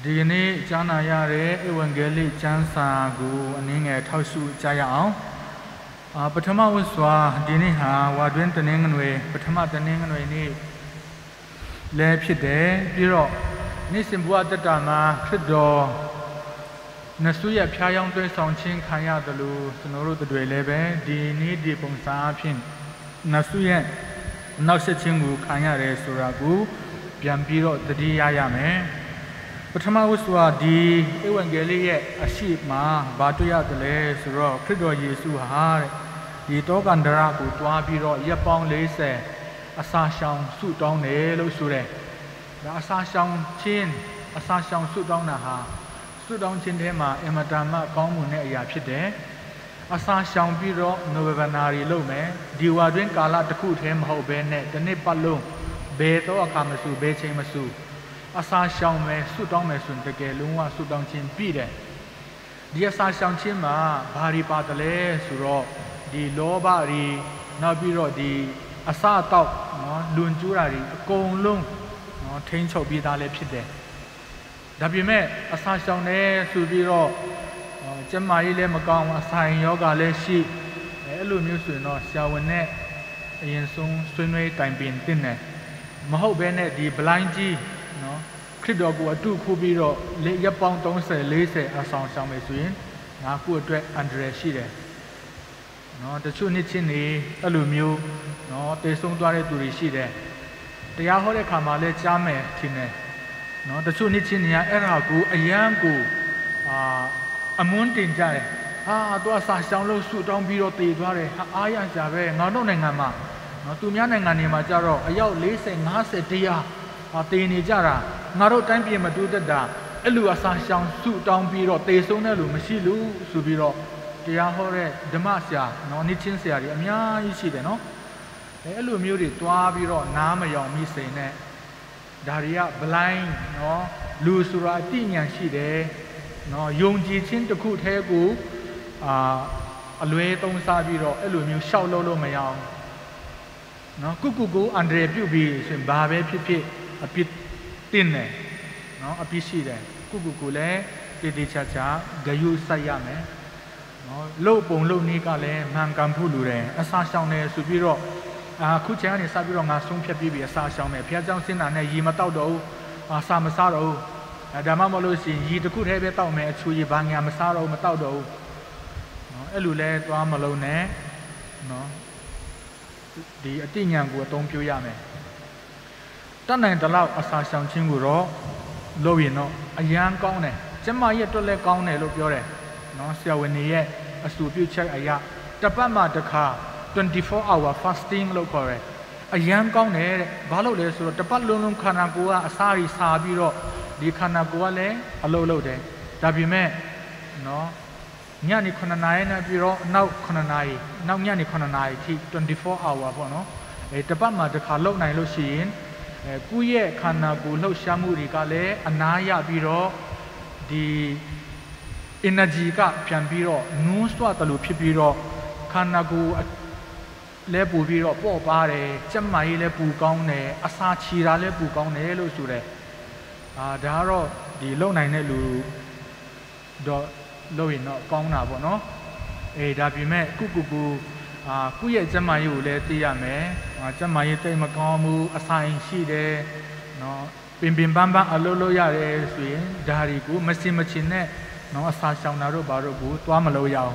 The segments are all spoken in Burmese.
ဒီနေ့ကြားနာရတဲ့ဧဝံဂေလိကျမ်းစာကိုအနည်းငယ်ထောက်ရှုကြရအောင်ပထမဝတ်စွာဒီနေ့ဟာဝါတွင်တနင်္ဂနွေပထမတနင်္ဂနွေနေ့လဲဖြစ်တယ်ပြီးတော့နေ့စဉ်ဘဝတတမှာခရစ်တော်နတ်ဆုရဲ့ဖျားယောင်းသွေးဆောင်ခြင်းခံရတယ်လို့ကျွန်တော်တို့တွေလည်းပဲဒီနေ့ဒီပုံစံအဖြစ်နတ်ဆုရဲ့နောက်ဆက်ခြင်းကိုခံရတယ်ဆိုတာကိုပြန်ပြီးတော့တတိယရမယ်ပထမဝတ်စွာဒီဧဝံဂေလိရဲ့အရှိမဘာတွေ့ရတယ်လဲဆိုတော့ခရစ်တော်ယေရှုဟာဒီတောကန္တရကိုတွားပြီးတော့ရက်ပေါင်း40အစာရှောင်ဆုတောင်းတယ်လို့ဆိုတယ်ဒါအစာရှောင်ခြင်းအစာရှောင်ဆုတောင်းတာဟာဆုတောင်းခြင်းထဲမှာအမတန်မှကောင်းမွန်တဲ့အရာဖြစ်တယ်အစာရှောင်ပြီးတော့နိုဝေနာရီလုပ်မယ်ဒီဝါတွင်ကာလတစ်ခုတည်းမဟုတ်ဘဲနဲ့ဒီနေ့ပတ်လုံးဘယ်တော့အခါမစုဘယ်ချိန်မစုအစာရှောင်မယ်ဆုတောင်းမယ်ဆိုရင်တကယ်လုံးဝဆုတောင်းခြင်းပြီးတယ်ဒီအစာရှောင်ခြင်းမှာဘာတွေပါတယ်လဲဆိုတော့ဒီလောဘတွေနောက်ပြီးတော့ဒီအစာတောက်နော်လွန်ကျူးတာတွေအကုန်လုံးနော်ထိန်းချုပ်ပြီးသားလည်းဖြစ်တယ်ဒါပေမဲ့အစာရှောင်တယ်ဆိုပြီးတော့ကျန်းမာရေးလည်းမကောင်းအဆိုင်ယောဂလည်းရှိအဲ့လိုမျိုးဆိုရင်တော့ဆရာဝန်နဲ့အရင်ဆုံးဆွေးနွေးတိုင်ပင်တင်တယ်မဟုတ်ဘဲနဲ့ဒီ blind ကြီးနော်ခရစ်တော်ကိုအတုခိုးပြီးတော့ရက်ပေါင်း30 40အဆောင်ရှောင်မယ်ဆိုရင်ငါကိုအတွက်အန္တရာယ်ရှိတယ်နော်တချို့နှစ်ချင်းနေအဲ့လိုမျိုးနော်တေဆုံးသွားတဲ့သူတွေရှိတယ်တရားဟောတဲ့ခါမှာလည်းကြားမယ်ထင်တယ်နော်တချို့နှစ်ချင်းနေအဲ့ဒါကိုအယံကိုအမွန်းတင်ကြတယ်သူအစာရှောင်လို့ဆုတောင်းပြီးတော့တည်သွားတယ်အားရကြပဲငါတို့နိုင်ငံမှာနော်သူများနိုင်ငံတွေမှာကြတော့အယောက်40 50 100တည်နေကြတာငါတို့တိုင်းပြည်မတိုးတက်တာအဲ့လိုအစာရှောင်ဆုတောင်းပြီးတော့တည်ဆုံးတဲ့လူမရှိလို့ဆိုပြီးတော့တရားဟောတဲ့ဓမ္မဆရာနော်နှစ်ချင်းဆရာတွေအများကြီးရှိတယ်နော်အဲ့လိုမျိုးတွေတွားပြီးတော့နားမယောင်မိစိန်နဲ့ဒါတွေက blind နော်လူဆိုတာအတိညာရှိတယ်နော်ယုံကြည်ခြင်းတစ်ခုတည်းကိုအလွဲသုံးစားပြီးတော့အဲ့လိုမျိုးရှောက်လို့မရအောင်နော်ကုကိုအန္တရာယ်ပြုတ်ပြီးဆိုရင်ဘာပဲဖြစ်ဖြစ်အပြစ်တင်တယ်နော်အပြစ်ရှိတယ်ကုကိုလည်းတည်တည်ချာချာဂယုစိုက်ရမယ်နော်လို့ပုံလို့နည်းကလည်းမှန်ကန်ဖို့လိုတယ်အစာရှောင်တယ်ဆိုပြီးတော့ခုချိန်ကနေစပြီးတော့ငါဆုံးဖြတ်ပြီးအစာရှောင်တယ်ဘုရားကျောင်းစင်းတာနဲ့ရေမတောက်တော့ဘူးအစာမစားတော့ဘူးဒါမှမဟုတ်ရှင်ရေတစ်ခုတည်းပဲတောက်မယ်အချူရေဘာညာမစားတော့ဘူးမတောက်တော့ဘူးနော်အဲ့လိုလဲသွားမလုံးနဲ့နော်ဒီအတိညာကိုအသုံးပြုရမယ်တတ်နိုင်တဲ့လောက်အစာရှောင်ခြင်းကိုတော့လုပ်ရင်တော့အရန်ကောင်းတယ်ကျမရဲ့အတွက်လည်းကောင်းတယ်လို့ပြောတယ်နော်ဆရာဝန်တွေရဲ့အဆိုပြုချက်အရာတစ်ပတ်မှတစ်ခါ24 hour fasting လို့ခေါ်တယ်အရန်ကောင်းတယ်တဲ့ဘာလို့လဲဆိုတော့တစ်ပတ်လုံးလုံးခန္ဓာကိုယ်ကအစာတွေစားပြီးတော့ဒီခန္ဓာကိုယ်ကလည်းအလုပ်လုပ်တယ်ဒါပေမဲ့နော်ညနေ9 နာရီနဲ့ပြီးတော့နောက်9 နာရီနောက်ညနေ9 နာရီထိ24 hour ပေါ့နော်တစ်ပတ်မှတစ်ခါလုပ်နိုင်လို့ရှိရင်ကိုယ့်ရဲ့ခန္ဓာကိုယ်လှုပ်ရှားမှုတွေကလည်းအနာရပြီးတော့ဒီ energy ကပြန်ပြီးတော့နုံးစွတ်တယ်လို့ဖြစ်ပြီးတော့ခန္ဓာကိုယ်လဲပူပြီးတော့ပေါ့ပါတယ်ကျန်းမာရေးလည်းပူကောင်းတယ်အစာချီတာလည်းပူကောင်းတယ်လို့ဆိုတယ်ဒါကတော့ဒီလုံနိုင်တဲ့လူတော့လို့ရင်တော့ကောင်းတာပေါ့နော်ဒါပေမဲ့ကုကိုယ့်ရဲ့ကျန်းမာရေးကိုလည်းသိရမယ်ကျန်းမာရေးတိတ်မကောင်းဘူးအဆိုင်ရှိတယ်နော်ပင်ပန်းအလုပ်လုပ်ရတယ်ဆိုရင်ဒါတွေကိုမစင်မချင်နဲ့နော်အစာရှောင်တာတို့ဘာတို့ကိုသွားမလို့ရအောင်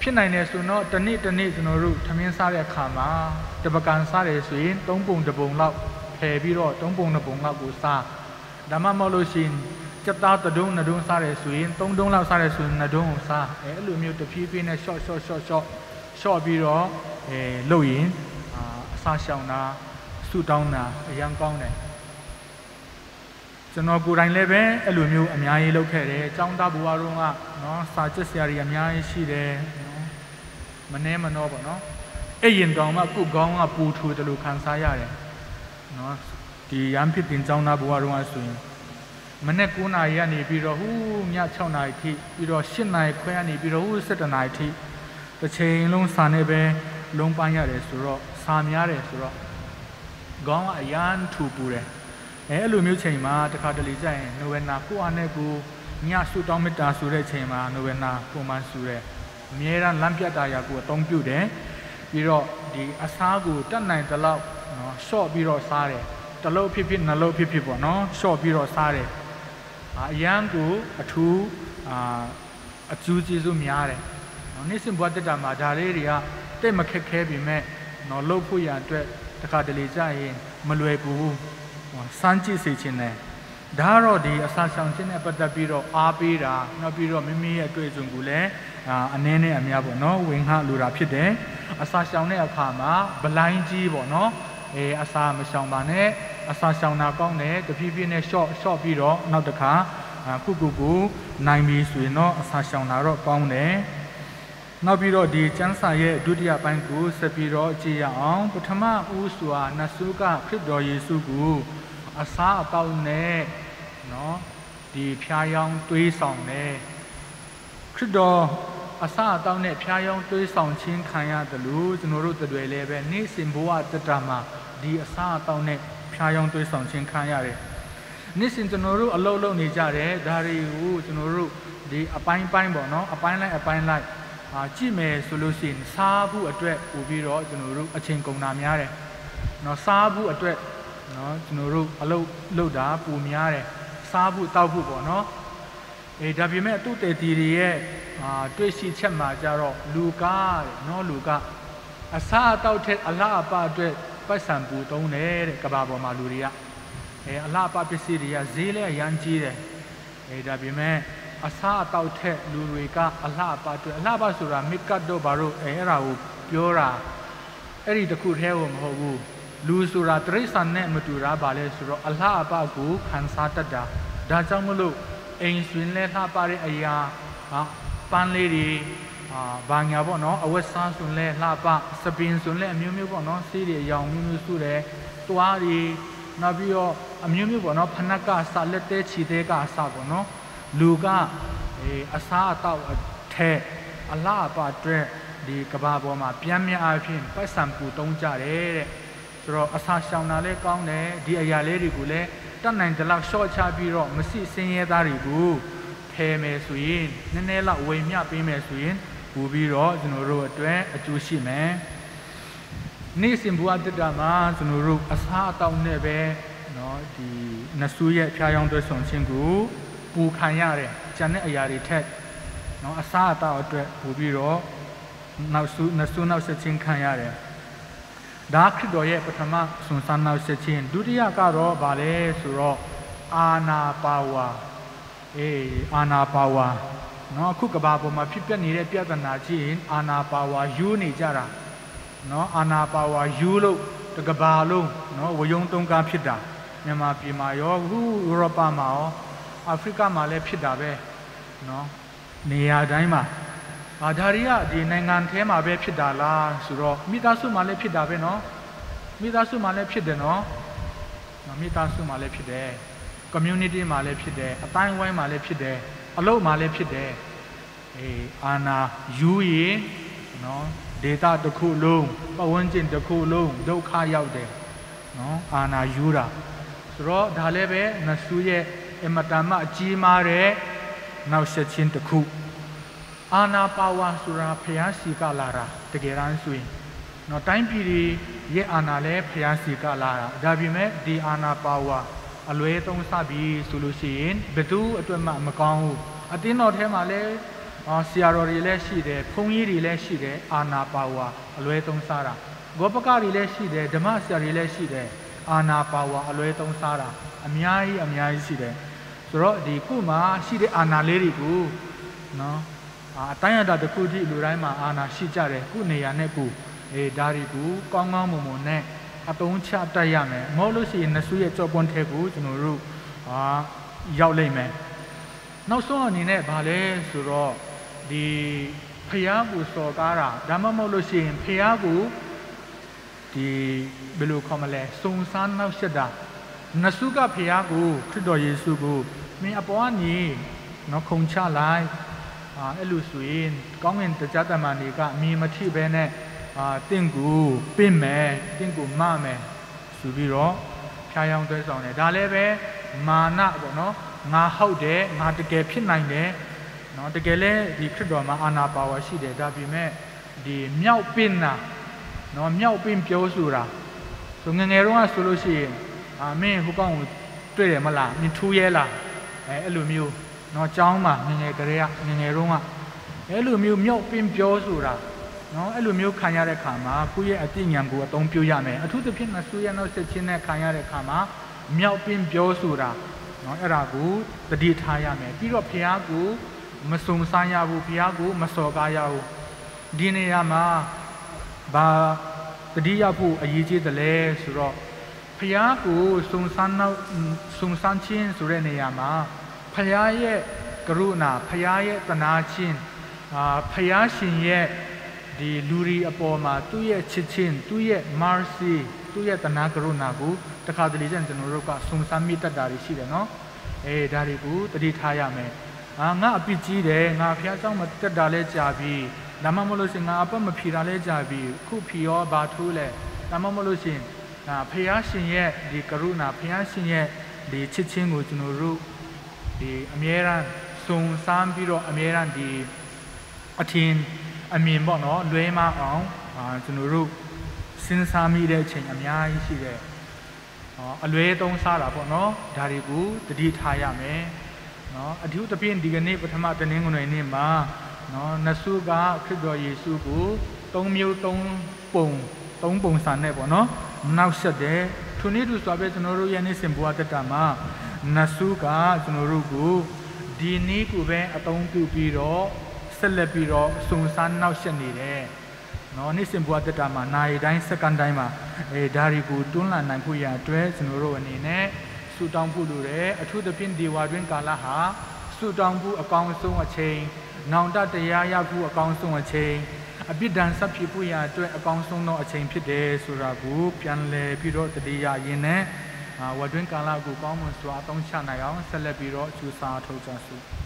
ဖြစ်နိုင်တယ်ဆိုတော့တနေ့ကျွန်တော်တို့ထမင်းစားတဲ့အခါမှာတပကံစားတယ်ဆိုရင်3 ပုံ 1 ပုံလောက်ဖယ်ပြီးတော့3 ပုံ 2 ပုံလောက်ကိုစားဒါမှမဟုတ်လို့ရှိရင်စက်သား1 ဒုံး 2 ဒုံးစားတယ်ဆိုရင်3 ဒုံးလောက်စားတယ်ဆိုရင်2 ဒုံးကိုစားအဲ့လိုမျိုးတဖြည်းဖြည်းနဲ့ short ပြီးတော့လုပ်ရင်အစာရှောင်တာဆူတောင်းတာအရန်ကောင်းတယ်ကျွန်တော်ကိုယ်တိုင်လည်းပဲအဲ့လိုမျိုးအများကြီးလုပ်ခဲ့တယ်ကျောင်းသားဘဝတုန်းကနော်စာကျက်ဆရာတွေအများကြီးရှိတယ်နော်မနှဲမနှောပေါ့နော်အဲ့ရင်တောင်မှကိုယ်ကောင်းကပူထူတယ်လို့ခံစားရတယ်နော်ဒီရန်ဖြစ်တင်ကျောင်းသားဘဝတုန်းကဆိုရင်မနေ့9 နာရီကနေပြီးတော့ဟူးည6 နာရီထိပြီးတော့10 နာရီခွဲကနေပြီးတော့ဟူး17 နာရီထိတစ်ချိန်လုံးစာနဲ့ပဲလုံးပန်းရတယ်ဆိုတော့စာများတယ်ဆိုတော့ခေါင်းကအရန်ထူပူတယ် အဲ့လိုမျိုးချိန်မှာတခါတလေကျရင်နိုဝင်နာကိုအားနဲ့ကိုညဆူတောင်းမေတ္တာဆိုတဲ့ချိန်မှာနိုဝင်နာပုံမှန်ဆူတယ်အမြဲတမ်းလမ်းပြတာရာကိုအသုံးပြုတယ်ပြီးတော့ဒီအစားကိုတတ်နိုင်တဲ့လောက်နော်ရှော့ပြီးတော့စားတယ်တစ်လုံးဖြစ်ဖြစ်နှလုံးဖြစ်ဖြစ်ပေါ့နော်ရှော့ပြီးတော့စားတယ်အရန်ကိုအထူးအကျိုးကျေးဇူးများတယ်နော်နေ့စဉ်ဘဝတက်တာမှာဒါလေးတွေကတိတ်မခက်ခဲပြီမဲ့နော်လှုပ်ဖို့ရအတွက်တခါတလေကြာရင်မလွယ်ဘူးစမ်းကြည့်စေချင်တယ်ဒါကတော့ဒီအစာရှောင်ခြင်းနဲ့ပတ်သက်ပြီးတော့အားပေးတာနောက်ပြီးတော့မိမိရဲ့အတွေ့အကြုံကိုလည်းအနည်းနဲ့အများပေါ့နော်ဝင်ခလိုတာဖြစ်တယ်အစာရှောင်တဲ့အခါမှာဗလိုင်းကြီးပေါ့နော်အစာမရှောင်ပါနဲ့အစာရှောင်တာကောင်းတယ်တဖြည်းဖြည်းနဲ့ရှော့ပြီးတော့နောက်တစ်ခါကိုနိုင်ပြီဆိုရင်တော့အစာရှောင်တာတော့ကောင်းတယ်နောက်ပြီးတော့ဒီကျမ်းစာရဲ့ဒုတိယပိုင်းကိုဆက်ပြီးတော့ကြည့်ရအောင်ပထမဦးစွာနတ်ဆုကခရစ်တော်ယေရှုကိုအစာအပေါင်းနဲ့နော်ဒီဖျားယောင်းတွေးဆောင်တယ်ခရစ်တော်အစာအပေါင်းနဲ့ဖျားယောင်းတွေးဆောင်ခြင်းခံရတယ်လို့ကျွန်တော်တို့တွေလည်းပဲနေ့စဉ်ဘဝတက်တာမှာဒီအစာအပေါင်းနဲ့ဖျားယောင်းတွေးဆောင်ခြင်းခံရတယ်နေ့စဉ်ကျွန်တော်တို့အလုပ်လုပ်နေကြတယ်ဒါတွေကိုကျွန်တော်တို့ဒီအပိုင်းပေါ့နော်အပိုင်းလိုက်ကြည့်မယ်ဆိုလို့ရှိရင်စားဖို့အတွက်ပို့ပြီးတော့ကျွန်တော်တို့အချိန်ကုန်တာများတယ်။နော်စားဖို့အတွက်နော်ကျွန်တော်တို့အလုပ်တာပိုများတယ်။စားဖို့တောက်ဖို့ပေါ့နော်။ဒါပေမဲ့သူ့တည်တည်ရဲ့တွေ့ရှိချက်မှာကြတော့လူကားတဲ့နော်လူကအစားအသောက်ထက်အလားအပအတွက်ပတ်စံပူတုံးတယ်တဲ့ကဘာပေါ်မှာလူတွေကအလားအပပစ္စည်းတွေကဈေးလဲရမ်းကြီးတယ်။ဒါပေမဲ့အစားအသောက်ထက်လူတွေကအလှအပအတွက်အလှပဆိုတာမိကတ်တော့ဘာလို့အဲ့ဒါကိုပြောတာအဲ့ဒီတခုတည်းကိုမဟုတ်ဘူးလူဆိုတာတရိစ္ဆာန်နဲ့မတူတာဗာလဲဆိုတော့အလှအပကိုခံစားတတ်တာဒါကြောင့်မလို့အိမ်ဆွင်လဲလှပတဲ့အရာပန်းလေးတွေဘာညာပေါ့နော်အဝတ်စားဆွင်လဲလှပစပင်ဆွင်လဲအမျိုးမျိုးပေါ့နော်စီးတွေအယောင်မျိုးမျိုးစုတယ်တွားတွေနောက်ပြီးတော့အမျိုးမျိုးပေါ့နော်ဖနက်ကစလက်သေးချီသေးကအစပေါ့နော်လူကအစားအသောက်အထက်အလားအပါအတွက်ဒီကဘာပေါ်မှာပြန်မြအဖြစ်ပတ်စံပူတုံးကြတယ်တဲ့ဆိုတော့အစာရှောင်တာလည်းကောင်းတယ်ဒီအရာလေးတွေကိုလည်းတတ်နိုင်တဲ့လောက်ရှော့ချပြီးတော့မစိစင်းရဲသားတွေကိုဖယ်မယ်ဆိုရင်နည်းနည်းလောက်ဝေမျှပေးမယ်ဆိုရင်ပူပြီးတော့ကျွန်တော်တို့အတွက်အကျိုးရှိမယ်နေ့စဉ်ဘဝတက်တာမှာကျွန်တော်တို့အစားအသောက်နဲ့ပဲเนาะဒီနဆူရဲ့ဖျားယောင်းသွဲဆောင်ခြင်းကိုပူခံရတယ်ကျန်တဲ့အရာတွေထက်เนาะအစားအသောက်အတွက်ပူပြီးတော့နောက်ဆက်ခြင်းခံရတယ်ဒါခရစ်တော်ရဲ့ပထမဆွန်ဆန်းနောက်ဆက်ခြင်းဒုတိယကတော့ဗာလဲဆိုတော့အာနာပါဝါအာနာပါဝါเนาะအခုကဘာပေါ်မှာဖြစ်ပျက်နေတဲ့ပြဿနာကြီးအာနာပါဝါယူနေကြတာเนาะအာနာပါဝါယူလို့တကဘာလုံးเนาะဝယုံတုံးကားဖြစ်တာမြန်မာပြည်မှာရောဥရောပမှာရောအာဖရိကမှာလည်းဖြစ်တာပဲเนาะနေရာတိုင်းမှာဒါတွေကဒီနိုင်ငံထဲမှာပဲဖြစ်တာလားဆိုတော့မိသားစုမှာလည်းဖြစ်တာပဲเนาะမိသားစုမှာလည်းဖြစ်တယ်เนาะမိသားစုမှာလည်းဖြစ်တယ် community မှာလည်းဖြစ်တယ်အတိုင်းဝိုင်းမှာလည်းဖြစ်တယ်အလုပ်မှာလည်းဖြစ်တယ်အာနာယူရင်เนาะဒေတာတစ်ခုလုံးပတ်ဝန်းကျင်တစ်ခုလုံးဒုက္ခရောက်တယ်เนาะအာနာယူတာဆိုတော့ဒါလည်းပဲနဆူရဲ့အမတမအကြီးမားတဲ့နောက်ဆက်ခြင်းတစ်ခုအာနာပါဝါဆိုတာဖျားစီကလာတာတကယ်တမ်းဆိုရင်တော့တိုင်းပြည်ရဲ့အာနာလည်းဖျားစီကလာတာဒါပေမဲ့ဒီအာနာပါဝါအလွဲသုံးစပြီးဆိုလို့ရှိရင်ဘယ်သူအတွက်မှမကောင်းဘူးအတင်းတော်ထဲမှာလည်းဆရာတော်တွေလည်းရှိတယ်ဘုန်းကြီးတွေလည်းရှိတယ်အာနာပါဝါအလွဲသုံးစားတာဂောပကတွေလည်းရှိတယ်ဓမ္မဆရာတွေလည်းရှိတယ်အာနာပါဝါအလွဲသုံးစားတာအများကြီးရှိတယ်ဆိုတော့ဒီခုမှရှိတဲ့အာနာလေးတွေကိုနော်အတိုင်းအတာတစ်ခုထိလူတိုင်းမှာအာနာရှိကြတယ်ခုနေရာနဲ့ခုဒါတွေကိုကောင်းကောင်းမွန်မွန်နဲ့အတုံးချတတ်ရမယ်မဟုတ်လို့ရှိရင်နဆူရဲ့ကြောပွန်းထဲကိုကျွန်တော်တို့ရောက်လိမ့်မယ်နောက်ဆုံးအနေနဲ့ဗာလဲဆိုတော့ဒီဖျားကိုစော်ကားတာဒါမှမဟုတ်လို့ရှိရင်ဖျားကိုဒီဘယ်လိုခေါ်မလဲစုံစမ်းနောက်ဆက်တာနဆူကဖျားကိုခရစ်တော်ယေရှုကိုမင်းအပေါ်ကနေနော်ခုံချလိုက်အဲ့လိုဆိုရင်ကောင်းကင်တရားတမန်တွေကအမြင်မထိပဲနဲ့တင့်ကိုပင့်မယ်တင့်ကိုမမယ်ဆိုပြီးတော့ဖ ဖျားယောင်းသွဲဆောင်တယ်ဒါလည်းပဲမာနပေါ့နော်ငါဟုတ်တယ်ငါတကယ်ဖြစ်နိုင်တယ်နော်တကယ်လဲဒီခရစ်တော်မှာအာနာပါဝါရှိတယ်ဒါပေမဲ့ဒီမြောက်ပင်နာနော်မြောက်ပင်ပြောဆိုတာဆိုငငယ်တော့ဆိုလို့ရှိရင်မင်းဟိုကောင်ကိုတွေ့တယ်မလားမင်းထူးရဲလားအဲ့လိုမျိုးနော်ចောင်းမှာငငယ်ကလေးကငငယ်တော့အဲ့လိုမျိုးမြောက်ပင်ပြောဆိုတာနော်အဲ့လိုမျိုးခံရတဲ့ခါမှာကိုယ့်ရဲ့အသိဉာဏ်ကိုအသုံးပြုရမယ်အထူးသဖြင့်မဆူရနောက်ဆက်ချင်းနဲ့ခံရတဲ့ခါမှာမြောက်ပင်ပြောဆိုတာနော်အဲ့ဒါကိုတတိထားရမယ်ပြီးတော့ဘုရားကိုမစုံစမ်းရဘူးဘုရားကိုမစော်ကားရဘူးဒီနေရာမှာဘာတတိယဖို့အရေးကြီးတယ်လဲဆိုတော့ဘုရားကိုစုံစမ်းခြင်းဆိုတဲ့နေရာမှာဘုရားရဲ့ကရုဏာဘုရားရဲ့သနာခြင်းဘုရားရှင်ရဲ့ဒီလူရီအပေါ်မှာသူ့ရဲ့ချစ်ချင်းသူ့ရဲ့ mercy သူ့ရဲ့သနာကရုဏာကိုတခါတလေကျရင်ကျွန်တော်တို့ကစုံစမ်းမိတတ်တာတွေရှိတယ်နော်ဒါတွေကိုတတိထားရမယ်ငါအပြစ်ကြီးတယ်ငါဘုရားကြောင့်မတက်တာလဲကြာပြီဒါမှမဟုတ်လို့ရှင်ငါအပတ်မဖြေတာလဲကြာပြီခုဖြေရောဘာထိုးလဲဒါမှမဟုတ်လို့ရှင်ဘုရားရှင်ရဲ့ဒီကရုဏာဘုရားရှင်ရဲ့ဒီချစ်ချင်းကိုကျွန်တော်တို့ဒီအမြဲတမ်းစုံစမ်းပြီးတော့အမြဲတမ်းဒီအထင်အမြင်ပေါ့နော်လွဲမအောင်ကျွန်တော်တို့စဉ်းစားမိတဲ့အချိန်အများကြီးရှိတယ်အလွဲသုံးစားတာပေါ့နော်ဒါတွေကိုတတိထားရမယ်နော်အထူးသဖြင့်ဒီကနေ့ပထမတနင်္ဂနွေနေ့မှာနော်နတ်ဆုကခရစ်တော်ယေရှုကို၃မျိုး၃ပုံစံနဲ့ပေါ့နော်နောက်ဆက်တယ်ထိုနေ့သူဆိုပဲကျွန်တော်တို့ရဲ့နေ့စဉ်ဘဝတက်တာမှာနတ်ဆုကကျွန်တော်တို့ကိုဒီနေ့ကိုပဲအသုံးပြုပြီးတော့ဆက်လက်ပြီးတော့စုံစမ်းနောက်ဆက်နေတယ်နော်နေ့စဉ်ဘဝတက်တာမှာနာရီတိုင်းစက္ကန့်တိုင်းမှာဒါတွေကိုတွန်းလှန်နိုင်ဖို့ရအတွက်ကျွန်တော်တို့အနေနဲ့ဆုတောင်းဖို့လိုတယ်အထူးသဖြင့်ဒီဝါတွင်ကာလဟာဆုတောင်းဖို့အကောင်းဆုံးအချိန်နောင်တတရားရဖို့အကောင်းဆုံးအချိန်အပြစ်ဒဏ်ဆက်ဖြစ်ဖို့ရအတွက်အကောင်းဆုံးသောအချိန်ဖြစ်တယ်ဆိုတာကိုပြန်လည်ပြီးတော့တတိယရင်းနဲ့ဝါတွင်ကာလကိုကောင်းမွန်စွာအသုံးချနိုင်အောင်ဆက်လက်ပြီးတော့ကြိုးစားထုတ်ကြစို့